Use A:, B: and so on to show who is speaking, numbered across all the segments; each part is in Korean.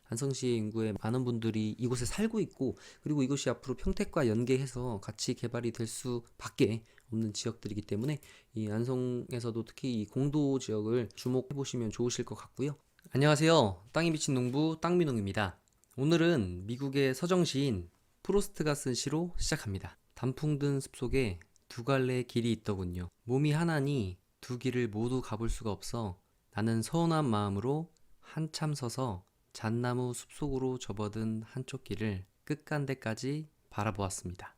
A: 안성시의 인구의 많은 분들이 이곳에 살고 있고, 그리고 이곳이 앞으로 평택과 연계해서 같이 개발이 될 수밖에 없는 지역들이기 때문에 이 안성에서도 특히 이 공도 지역을 주목해 보시면 좋으실 것 같고요. 안녕하세요. 땅이 비친 농부 땅민홍입니다. 오늘은 미국의 서정시인 프로스트가 쓴 시로 시작합니다. 단풍 든 숲속에 두 갈래의 길이 있더군요. 몸이 하나니 두 길을 모두 가볼 수가 없어 나는 서운한 마음으로 한참 서서 잣나무 숲속으로 접어든 한쪽 길을 끝간데까지 바라보았습니다.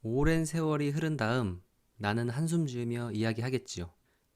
A: 오랜 세월이 흐른 다음 나는 한숨 지으며 이야기하겠지요.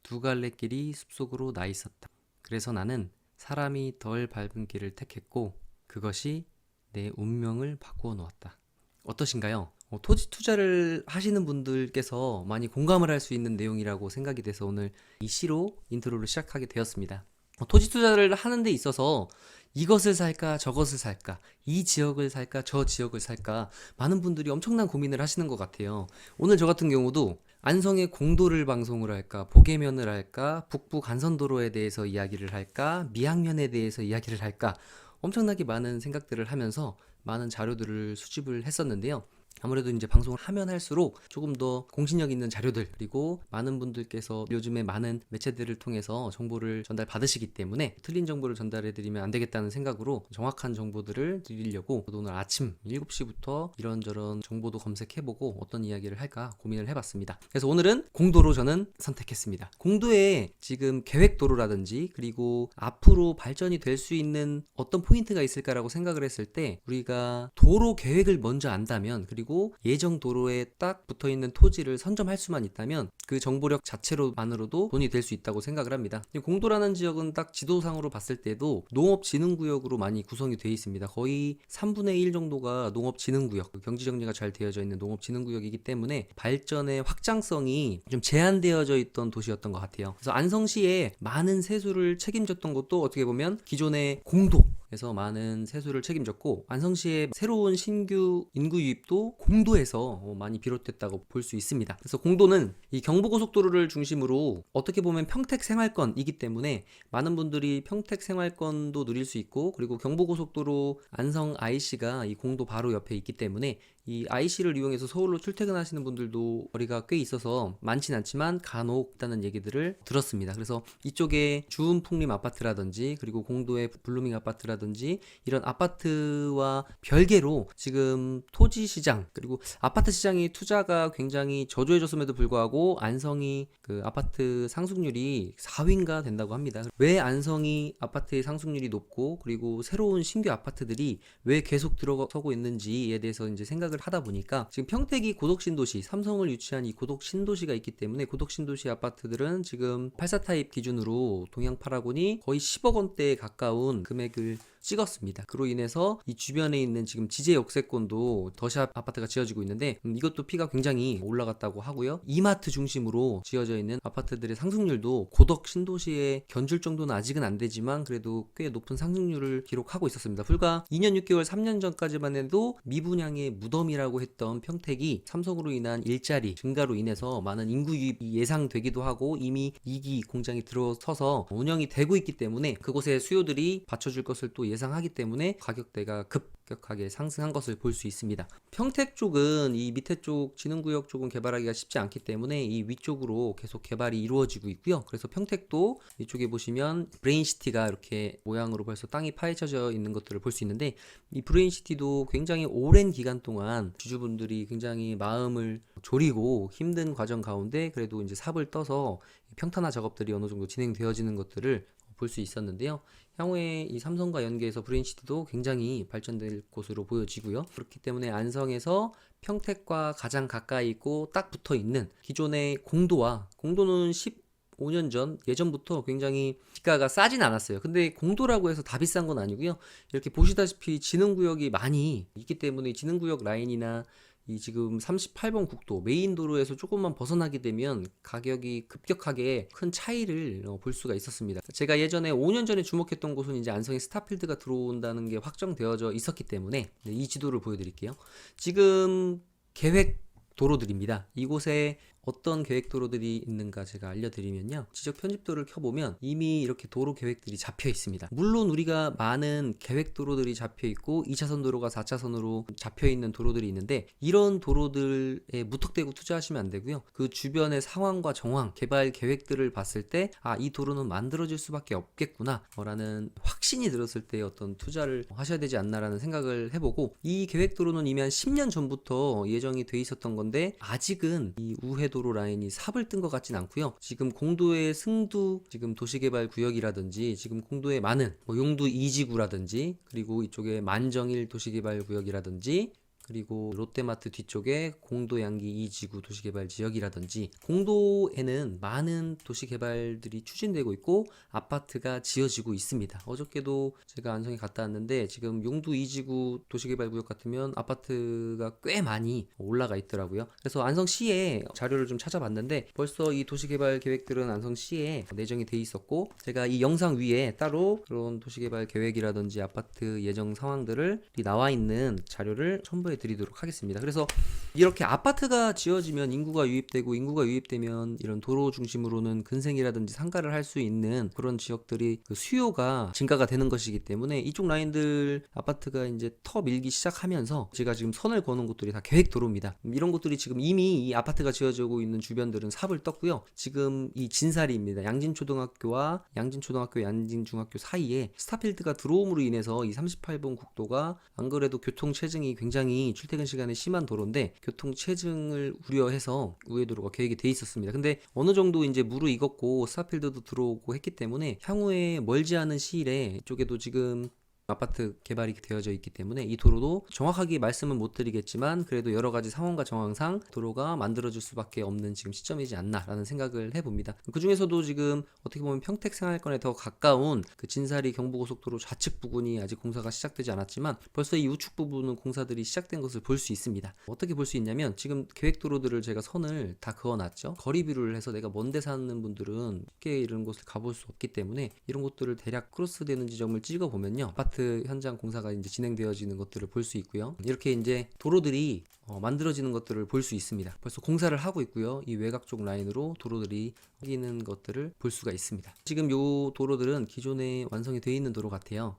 A: 두 갈래 길이 숲속으로 나 있었다. 그래서 나는 사람이 덜 밟은 길을 택했고 그것이 내 운명을 바꾸어 놓았다. 어떠신가요? 토지 투자를 하시는 분들께서 많이 공감을 할 수 있는 내용이라고 생각이 돼서 오늘 이 시로 인트로를 시작하게 되었습니다. 토지 투자를 하는 데 있어서 이것을 살까 저것을 살까, 이 지역을 살까 저 지역을 살까, 많은 분들이 엄청난 고민을 하시는 것 같아요. 오늘 저 같은 경우도 안성의 공도를 방송을 할까, 보계면을 할까, 북부 간선도로에 대해서 이야기를 할까, 미양면에 대해서 이야기를 할까, 엄청나게 많은 생각들을 하면서 많은 자료들을 수집을 했었는데요. 아무래도 이제 방송을 하면 할수록 조금 더 공신력 있는 자료들, 그리고 많은 분들께서 요즘에 많은 매체들을 통해서 정보를 전달 받으시기 때문에 틀린 정보를 전달해 드리면 안 되겠다는 생각으로 정확한 정보들을 드리려고 오늘 아침 7시부터 이런저런 정보도 검색해보고 어떤 이야기를 할까 고민을 해봤습니다. 그래서 오늘은 공도로 저는 선택했습니다. 공도에 지금 계획도로라든지 그리고 앞으로 발전이 될 수 있는 어떤 포인트가 있을까라고 생각을 했을 때, 우리가 도로 계획을 먼저 안다면, 그리고 예정 도로에 딱 붙어있는 토지를 선점할 수만 있다면 그 정보력 자체로만으로도 돈이 될 수 있다고 생각을 합니다. 공도라는 지역은 딱 지도상으로 봤을 때도 농업진흥구역으로 많이 구성이 되어 있습니다. 거의 3분의 1 정도가 농업진흥구역, 경지정리가 잘 되어져 있는 농업진흥구역이기 때문에 발전의 확장성이 좀 제한되어져 있던 도시였던 것 같아요. 그래서 안성시에 많은 세수를 책임졌던 것도 어떻게 보면 기존의 공도에서 많은 세수를 책임졌고, 안성시의 새로운 신규 인구 유입도 공도에서 많이 비롯됐다고 볼 수 있습니다. 그래서 공도는 이 경부고속도로를 중심으로 어떻게 보면 평택 생활권이기 때문에 많은 분들이 평택 생활권도 누릴 수 있고, 그리고 경부고속도로 안성 IC가 이 공도 바로 옆에 있기 때문에 이 IC를 이용해서 서울로 출퇴근하시는 분들도 거리가 꽤 있어서 많진 않지만 간혹 있다는 얘기들을 들었습니다. 그래서 이쪽에 주은풍림 아파트라든지 그리고 공도의 블루밍 아파트라든지 이런 아파트와 별개로 지금 토지 시장, 그리고 아파트 시장이 투자가 굉장히 저조해졌음에도 불구하고 안성이 그 아파트 상승률이 4위인가 된다고 합니다. 왜 안성이 아파트의 상승률이 높고 그리고 새로운 신규 아파트들이 왜 계속 들어서고 있는지에 대해서 이제 생각을 하다 보니까, 지금 평택이 고덕신도시, 삼성을 유치한 이 고덕신도시가 있기 때문에 고덕신도시 아파트들은 지금 84타입 기준으로 동양 파라곤이 거의 10억 원대에 가까운 금액을 찍었습니다. 그로 인해서 이 주변에 있는 지금 지제 역세권도 더샵 아파트가 지어지고 있는데 이것도 피가 굉장히 올라갔다고 하고요. 이마트 중심으로 지어져 있는 아파트들의 상승률도 고덕 신도시에 견줄 정도는 아직은 안 되지만 그래도 꽤 높은 상승률을 기록하고 있었습니다. 불과 2년 6개월 3년 전까지만 해도 미분양의 무덤이라고 했던 평택이 삼성으로 인한 일자리 증가로 인해서 많은 인구 유입이 예상되기도 하고 이미 2기 공장이 들어서서 운영이 되고 있기 때문에 그곳의 수요들이 받쳐줄 것을 또 예상하기 때문에 가격대가 급격하게 상승한 것을 볼 수 있습니다. 평택 쪽은 이 밑에 쪽 진흥구역 쪽은 개발하기가 쉽지 않기 때문에 이 위쪽으로 계속 개발이 이루어지고 있고요. 그래서 평택도 이쪽에 보시면 브레인시티가 이렇게 모양으로 벌써 땅이 파헤쳐져 있는 것들을 볼 수 있는데, 이 브레인시티도 굉장히 오랜 기간 동안 주주분들이 굉장히 마음을 졸이고 힘든 과정 가운데 그래도 이제 삽을 떠서 평탄화 작업들이 어느 정도 진행되어지는 것들을 볼 수 있었는데요. 향후에 이 삼성과 연계해서 브레인시티도 굉장히 발전될 곳으로 보여지고요. 그렇기 때문에 안성에서 평택과 가장 가까이 있고 딱 붙어 있는 기존의 공도는 15년 전 예전부터 굉장히 시가가 싸진 않았어요. 근데 공도라고 해서 다 비싼 건 아니고요. 이렇게 보시다시피 진흥구역이 많이 있기 때문에 진흥구역 라인이나 이 지금 38번 국도 메인 도로에서 조금만 벗어나게 되면 가격이 급격하게 큰 차이를 볼 수가 있었습니다. 제가 예전에 5년 전에 주목했던 곳은 이제 안성에 스타필드가 들어온다는 게 확정되어져 있었기 때문에 이 지도를 보여드릴게요. 지금 계획 도로들입니다. 이곳에 어떤 계획도로들이 있는가 제가 알려드리면요. 지적 편집도를 켜보면 이미 이렇게 도로 계획들이 잡혀 있습니다. 물론 우리가 많은 계획도로들이 잡혀 있고 2차선 도로가 4차선으로 잡혀 있는 도로들이 있는데 이런 도로들에 무턱대고 투자하시면 안 되고요. 그 주변의 상황과 정황, 개발 계획들을 봤을 때 이 도로는 만들어질 수밖에 없겠구나 라는 확신이 들었을 때 어떤 투자를 하셔야 되지 않나라는 생각을 해보고, 이 계획도로는 이미 한 10년 전부터 예정이 돼 있었던 건데 아직은 이 우회도로 라인이 삽을 뜬 것 같진 않고요. 지금 공도의 승두 지금 도시개발 구역이라든지 지금 공도에 많은 용두 2지구라든지 그리고 이쪽에 만정일 도시개발 구역이라든지 그리고 롯데마트 뒤쪽에 공도 양기 2지구 도시개발 지역이라든지 공도에는 많은 도시개발들이 추진되고 있고 아파트가 지어지고 있습니다. 어저께도 제가 안성에 갔다 왔는데 지금 용두 2지구 도시개발 구역 같으면 아파트가 꽤 많이 올라가 있더라고요. 그래서 안성시에 자료를 좀 찾아봤는데 벌써 이 도시개발 계획들은 안성시에 내정이 돼 있었고, 제가 이 영상 위에 따로 그런 도시개발 계획이라든지 아파트 예정 상황들을 나와 있는 자료를 첨부해 드리도록 하겠습니다. 그래서 이렇게 아파트가 지어지면 인구가 유입되고 인구가 유입되면 이런 도로 중심으로는 근생이라든지 상가를 할 수 있는 그런 지역들이 그 수요가 증가가 되는 것이기 때문에 이쪽 라인들 아파트가 이제 터 밀기 시작하면서 제가 지금 선을 그어놓은 곳들이 다 계획 도로입니다. 이런 곳들이 지금 이미 이 아파트가 지어지고 있는 주변들은 삽을 떴고요. 지금 이 진사리입니다. 양진초등학교와 양진중학교 사이에 스타필드가 들어옴으로 인해서 이 38번 국도가 안 그래도 교통 체증이 굉장히 출퇴근 시간에 심한 도로인데 교통 체증을 우려해서 우회도로가 계획이 돼 있었습니다. 근데 어느 정도 이제 무르익었고 스타필드도 들어오고 했기 때문에 향후에 멀지 않은 시일에 이쪽에도 지금 아파트 개발이 되어져 있기 때문에 이 도로도 정확하게 말씀은 못 드리겠지만 그래도 여러 가지 상황과 정황상 도로가 만들어질 수밖에 없는 지금 시점이지 않나라는 생각을 해봅니다. 그 중에서도 지금 어떻게 보면 평택생활권에 더 가까운 그 진사리 경부고속도로 좌측 부근이 아직 공사가 시작되지 않았지만 벌써 이 우측 부분은 공사들이 시작된 것을 볼 수 있습니다. 어떻게 볼 수 있냐면 지금 계획도로들을 제가 선을 다 그어놨죠. 거리비를 해서 내가 먼데 사는 분들은 쉽게 이런 곳을 가볼 수 없기 때문에 이런 곳들을 대략 크로스되는 지점을 찍어보면요. 아파트 현장 공사가 이제 진행되어지는 것들을 볼 수 있고요. 이렇게 이제 도로들이 만들어지는 것들을 볼 수 있습니다. 벌써 공사를 하고 있고요. 이 외곽 쪽 라인으로 도로들이 생기는 것들을 볼 수가 있습니다. 지금 요 도로들은 기존에 완성이 되어 있는 도로 같아요.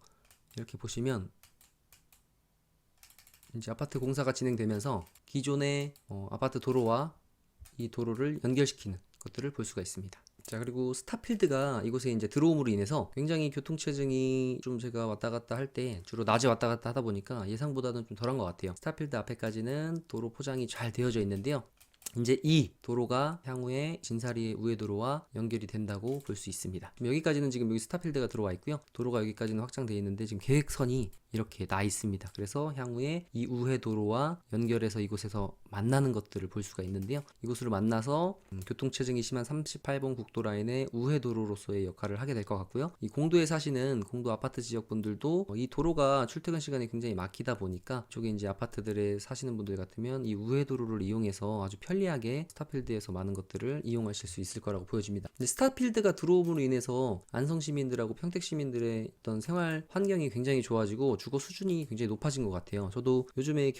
A: 이렇게 보시면 이제 아파트 공사가 진행되면서 기존의 아파트 도로와 이 도로를 연결시키는 것들을 볼 수가 있습니다. 자, 그리고 스타필드가 이곳에 이제 들어옴으로 인해서 굉장히 교통체증이 좀 제가 왔다 갔다 할 때 주로 낮에 왔다 갔다 하다 보니까 예상보다는 좀 덜한 것 같아요. 스타필드 앞에까지는 도로 포장이 잘 되어져 있는데요. 이제 이 도로가 향후에 진사리의 우회도로와 연결이 된다고 볼 수 있습니다. 여기까지는 지금 여기 스타필드가 들어와 있고요. 도로가 여기까지는 확장되어 있는데 지금 계획선이 이렇게 나 있습니다. 그래서 향후에 이 우회도로와 연결해서 이곳에서 만나는 것들을 볼 수가 있는데요. 이곳으로 만나서 교통체증이 심한 38번 국도 라인의 우회도로로서의 역할을 하게 될 것 같고요. 이 공도에 사시는 공도 아파트 지역분들도 이 도로가 출퇴근 시간이 굉장히 막히다 보니까 저기 이제 아파트들에 사시는 분들 같으면 이 우회도로를 이용해서 아주 편리하게 스타필드에서 많은 것들을 이용하실 수 있을 거라고 보여집니다. 근데 스타필드가 들어옴으로 인해서 안성 시민들하고 평택 시민들의 어떤 생활 환경이 굉장히 좋아지고 주거 수준이 굉장히 높아진 것 같아요. 저도 요즘에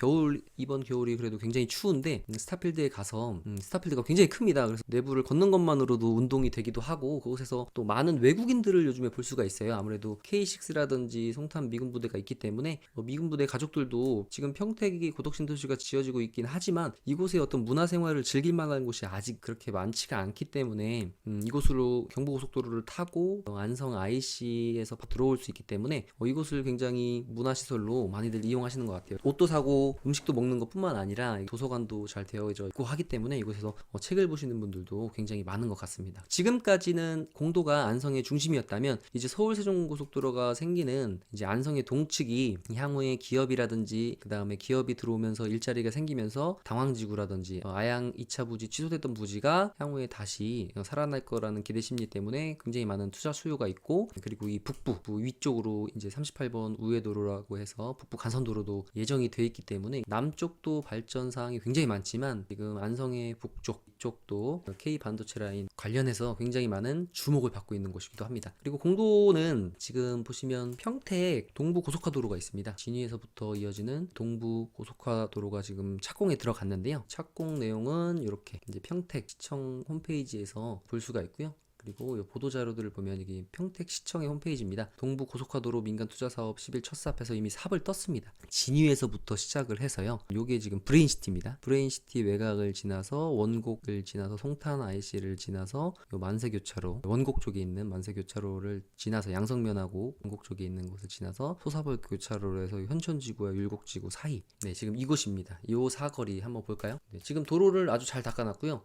A: 이번 겨울이 그래도 굉장히 추운데 스타필드에 가서 스타필드가 굉장히 큽니다. 그래서 내부를 걷는 것만으로도 운동이 되기도 하고 그곳에서 또 많은 외국인들을 요즘에 볼 수가 있어요. 아무래도 K6라든지 송탄 미군부대가 있기 때문에 미군부대 가족들도 지금 평택이 고덕신도시가 지어지고 있긴 하지만 이곳의 어떤 문화생활을 즐길 만한 곳이 아직 그렇게 많지가 않기 때문에 이곳으로 경부고속도로를 타고 안성 IC에서 들어올 수 있기 때문에 이곳을 굉장히 문화시설로 많이들 이용하시는 것 같아요. 옷도 사고 음식도 먹는 것 뿐만 아니라 도서관도 잘 되어져 있고 하기 때문에 이곳에서 책을 보시는 분들도 굉장히 많은 것 같습니다. 지금까지는 공도가 안성의 중심이었다면 이제 서울 세종고속도로가 생기는 이제 안성의 동측이 향후에 기업이라든지 그 다음에 기업이 들어오면서 일자리가 생기면서 당황지구라든지 아양 2차 부지 취소됐던 부지가 향후에 다시 살아날 거라는 기대 심리 때문에 굉장히 많은 투자 수요가 있고, 그리고 이 북부 위쪽으로 이제 38번 우회도로라고 해서 북부 간선도로도 예정이 돼 있기 때문에 남쪽도 발전 사항이 굉장히 많지만 지금 안성의 북쪽 이쪽도 K 반도체 라인 관련해서 굉장히 많은 주목을 받고 있는 곳이기도 합니다. 그리고 공도는 지금 보시면 평택 동부 고속화도로가 있습니다. 진위에서부터 이어지는 동부 고속화도로가 지금 착공에 들어갔는데요. 착공 내용은 이렇게 이제 평택시청 홈페이지에서 볼 수가 있고요. 그리고 이 보도 자료들을 보면 이게 평택시청의 홈페이지입니다. 동부 고속화도로 민간 투자 사업 10일 첫 사업에서 이미 삽을 떴습니다. 진위에서부터 시작을 해서요. 요게 지금 브레인시티입니다. 브레인시티 외곽을 지나서 원곡을 지나서 송탄 IC를 지나서 요 만세교차로 원곡 쪽에 있는 만세교차로를 지나서 양성면하고 원곡 쪽에 있는 곳을 지나서 소사벌 교차로로 해서 현천지구와 율곡지구 사이. 네, 지금 이곳입니다. 요 사거리 한번 볼까요? 네, 지금 도로를 아주 잘 닦아놨고요.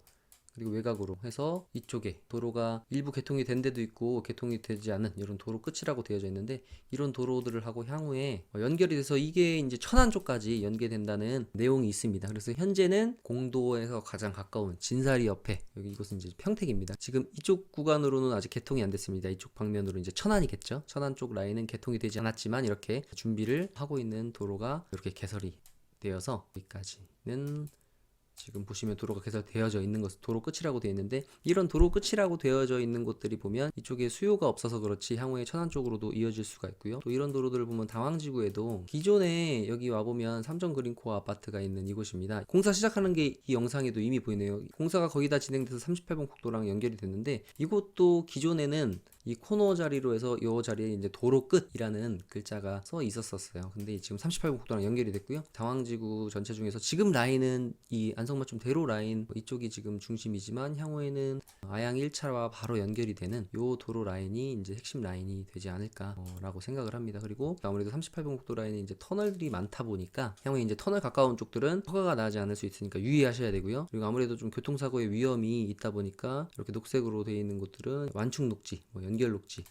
A: 그리고 외곽으로 해서 이쪽에 도로가 일부 개통이 된 데도 있고 개통이 되지 않은 이런 도로 끝이라고 되어져 있는데, 이런 도로들을 하고 향후에 연결이 돼서 이게 이제 천안 쪽까지 연계된다는 내용이 있습니다. 그래서 현재는 공도에서 가장 가까운 진사리 옆에, 여기 이곳은 이제 평택입니다. 지금 이쪽 구간으로는 아직 개통이 안 됐습니다. 이쪽 방면으로 이제 천안이겠죠. 천안 쪽 라인은 개통이 되지 않았지만 이렇게 준비를 하고 있는 도로가 이렇게 개설이 되어서 여기까지는 지금 보시면 도로가 개설되어져 있는 것, 도로 끝이라고 되어 있는데, 이런 도로 끝이라고 되어져 있는 곳들이 보면 이쪽에 수요가 없어서 그렇지 향후에 천안 쪽으로도 이어질 수가 있고요. 또 이런 도로들을 보면 당황지구에도 기존에 여기 와보면 삼성 그린코어 아파트가 있는 이곳입니다. 공사 시작하는 게 이 영상에도 이미 보이네요. 공사가 거의 다 진행돼서 38번 국도랑 연결이 됐는데, 이곳도 기존에는 이 코너 자리로 해서 이 자리에 이제 도로 끝이라는 글자가 써 있었어요. 근데 지금 38번 국도랑 연결이 됐고요. 당황지구 전체 중에서 지금 라인은 이 안성맞춤 대로 라인 이쪽이 지금 중심이지만, 향후에는 아양 1차와 바로 연결이 되는 요 도로 라인이 이제 핵심 라인이 되지 않을까라고 생각을 합니다. 그리고 아무래도 38번 국도 라인에 이제 터널들이 많다 보니까 향후에 이제 터널 가까운 쪽들은 허가가 나지 않을 수 있으니까 유의하셔야 되고요. 그리고 아무래도 좀 교통사고의 위험이 있다 보니까 이렇게 녹색으로 되어 있는 곳들은 완충 녹지, 연결 녹지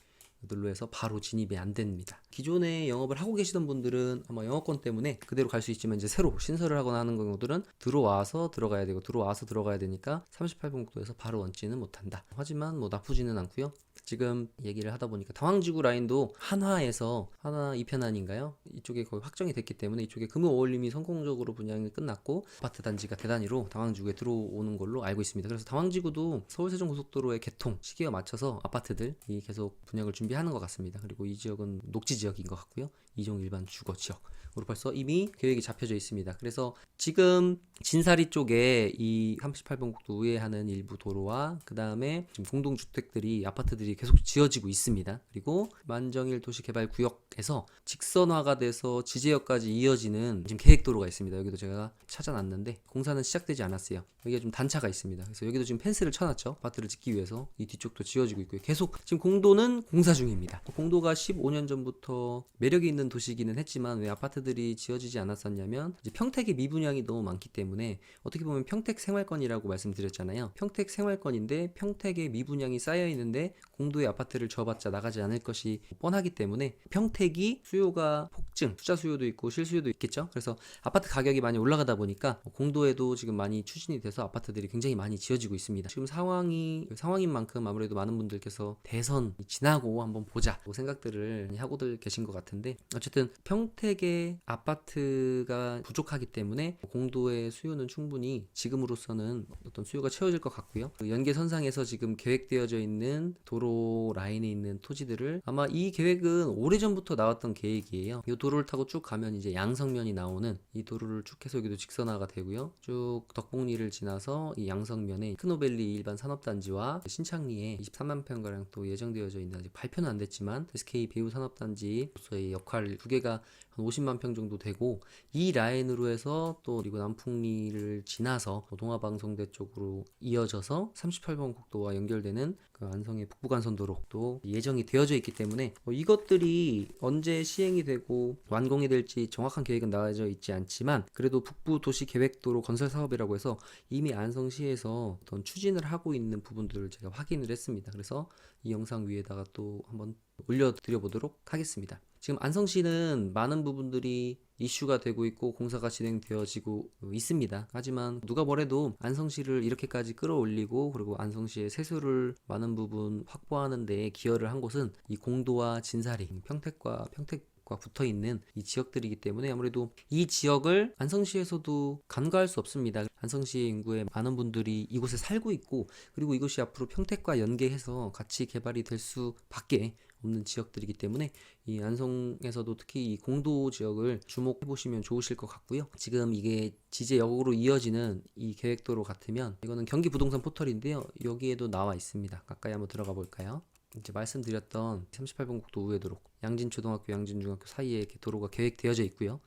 A: 들로 해서 바로 진입이 안 됩니다. 기존에 영업을 하고 계시던 분들은 아마 영업권 때문에 그대로 갈 수 있지만, 이제 새로 신설을 하거나 하는 경우들은 들어와서 들어가야 되고, 들어와서 들어가야 되니까 38번 국도에서 바로 얹지는 못한다. 하지만 뭐 나쁘지는 않고요. 지금 얘기를 하다 보니까 당황지구 라인도 한화에서 한화 2편안인가요? 이쪽에 거의 확정이 됐기 때문에 이쪽에 금호 어울림이 성공적으로 분양이 끝났고 아파트 단지가 대단위로 당황지구에 들어오는 걸로 알고 있습니다. 그래서 당황지구도 서울세종고속도로의 개통 시기에 맞춰서 아파트들이 계속 분양을 준비하는 것 같습니다. 그리고 이 지역은 녹지 지역인 것 같고요. 이종 일반 주거 지역으로 벌써 이미 계획이 잡혀져 있습니다. 그래서 지금 진사리 쪽에 이 38번 국도 우회하는 일부 도로와 그 다음에 지금 공동주택들이 아파트들이 계속 지어지고 있습니다. 그리고 만정일 도시개발구역에서 직선화가 돼서 지제역까지 이어지는 지금 계획도로가 있습니다. 여기도 제가 찾아놨는데 공사는 시작되지 않았어요. 여기가 좀 단차가 있습니다. 그래서 여기도 지금 펜스를 쳐놨죠. 아파트를 짓기 위해서. 이 뒤쪽도 지어지고 있고요. 계속 지금 공도는 공사 중입니다. 공도가 15년 전부터 매력이 있는 도시이기는 했지만 왜 아파트들이 지어지지 않았었냐면, 이제 평택의 미분양이 너무 많기 때문에, 어떻게 보면 평택 생활권이라고 말씀드렸잖아요. 평택 생활권인데 평택에 미분양이 쌓여 있는데 공도의 아파트를 줘봤자 나가지 않을 것이 뻔하기 때문에 평택이 수요가 폭증, 투자 수요도 있고 실수요도 있겠죠. 그래서 아파트 가격이 많이 올라가다 보니까 공도에도 지금 많이 추진이 돼서 아파트들이 굉장히 많이 지어지고 있습니다. 지금 상황인 만큼 아무래도 많은 분들께서 대선 지나고 한번 보자 생각들을 하고들 계신 것 같은데, 어쨌든 평택의 아파트가 부족하기 때문에 공도의 수요는 충분히 지금으로서는 어떤 수요가 채워질 것 같고요. 그 연계선상에서 지금 계획되어져 있는 도로 라인에 있는 토지들을, 아마 이 계획은 오래전부터 나왔던 계획이에요. 이 도로를 타고 쭉 가면 이제 양성면이 나오는 이 도로를 쭉 해서 여기도 직선화가 되고요. 쭉 덕봉리를 지나서 이 양성면에 크노밸리 일반 산업단지와 신창리에 23만 평가량 또 예정되어져 있는, 아직 발표는 안 됐지만 SK 배우 산업단지로서의 역할 두 개가 한 50만 평 정도 되고, 이 라인으로 해서 또 그리고 남풍리를 지나서 동아방송대 쪽으로 이어져서 38번 국도와 연결되는 그 안성의 북부간선도로도 예정이 되어져 있기 때문에 이것들이 언제 시행이 되고 완공이 될지 정확한 계획은 나와져 있지 않지만, 그래도 북부도시계획도로 건설 사업이라고 해서 이미 안성시에서 어떤 추진을 하고 있는 부분들을 제가 확인을 했습니다. 그래서 이 영상 위에다가 또 한번 올려드려 보도록 하겠습니다. 지금 안성시는 많은 부분들이 이슈가 되고 있고 공사가 진행되어지고 있습니다. 하지만 누가 뭐래도 안성시를 이렇게까지 끌어올리고, 그리고 안성시의 세수를 많은 부분 확보하는 데 기여를 한 곳은 이 공도와 진사리, 평택과 평택 평택과 붙어 있는 이 지역들이기 때문에 아무래도 이 지역을 안성시에서도 간과할 수 없습니다. 안성시 인구의 많은 분들이 이곳에 살고 있고, 그리고 이곳이 앞으로 평택과 연계해서 같이 개발이 될 수밖에 없는 지역들이기 때문에 이 안성에서도 특히 이 공도 지역을 주목해 보시면 좋으실 것 같고요. 지금 이게 지제역으로 이어지는 이 계획도로 같으면, 이거는 경기 부동산 포털인데요. 여기에도 나와 있습니다. 가까이 한번 들어가 볼까요? 이제 말씀드렸던 38번 국도 우회도로, 양진초등학교, 양진중학교 사이에 이렇게 도로가 계획되어져 있고요.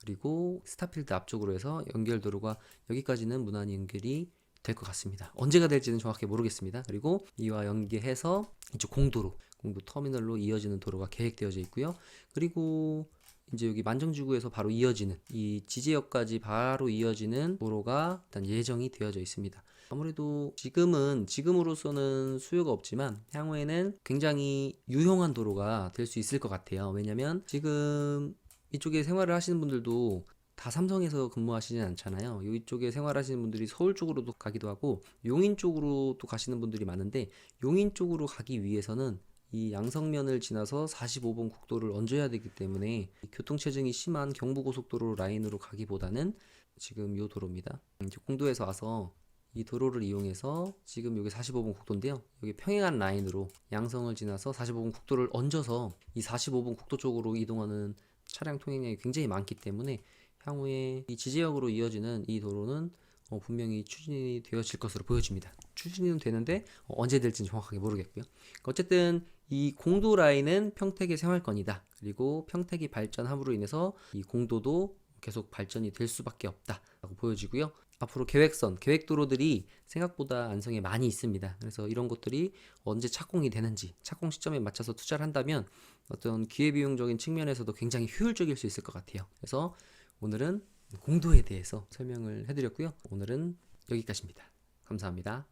A: 그리고 스타필드 앞쪽으로 해서 연결도로가 여기까지는 무난히 연결이 될 것 같습니다. 언제가 될지는 정확히 모르겠습니다. 그리고 이와 연계해서 이쪽 공도 터미널로 이어지는 도로가 계획되어져 있고요. 그리고 이제 여기 만정지구에서 바로 이어지는 이 지제역까지 바로 이어지는 도로가 일단 예정이 되어져 있습니다. 아무래도 지금으로서는 수요가 없지만 향후에는 굉장히 유용한 도로가 될 수 있을 것 같아요. 왜냐면 지금 이쪽에 생활을 하시는 분들도 다 삼성에서 근무하시진 않잖아요. 이쪽에 생활하시는 분들이 서울 쪽으로도 가기도 하고 용인 쪽으로도 가시는 분들이 많은데, 용인 쪽으로 가기 위해서는 이 양성면을 지나서 45번 국도를 얹어야 되기 때문에 교통체증이 심한 경부고속도로 라인으로 가기보다는 지금 이 도로입니다. 이제 공도에서 와서 이 도로를 이용해서 지금 여기 45번 국도인데요. 여기 평행한 라인으로 양성을 지나서 45번 국도를 얹어서 이 45번 국도 쪽으로 이동하는 차량 통행량이 굉장히 많기 때문에 향후에 이 지제역으로 이어지는 이 도로는 분명히 추진이 되어질 것으로 보여집니다. 추진은 되는데 언제 될지는 정확하게 모르겠고요. 어쨌든 이 공도 라인은 평택의 생활권이다. 그리고 평택이 발전함으로 인해서 이 공도도 계속 발전이 될 수밖에 없다라고 보여지고요. 앞으로 계획도로들이 생각보다 안성에 많이 있습니다. 그래서 이런 것들이 언제 착공이 되는지, 착공 시점에 맞춰서 투자를 한다면 어떤 기회비용적인 측면에서도 굉장히 효율적일 수 있을 것 같아요. 그래서 오늘은 공도에 대해서 설명을 해드렸고요. 오늘은 여기까지입니다. 감사합니다.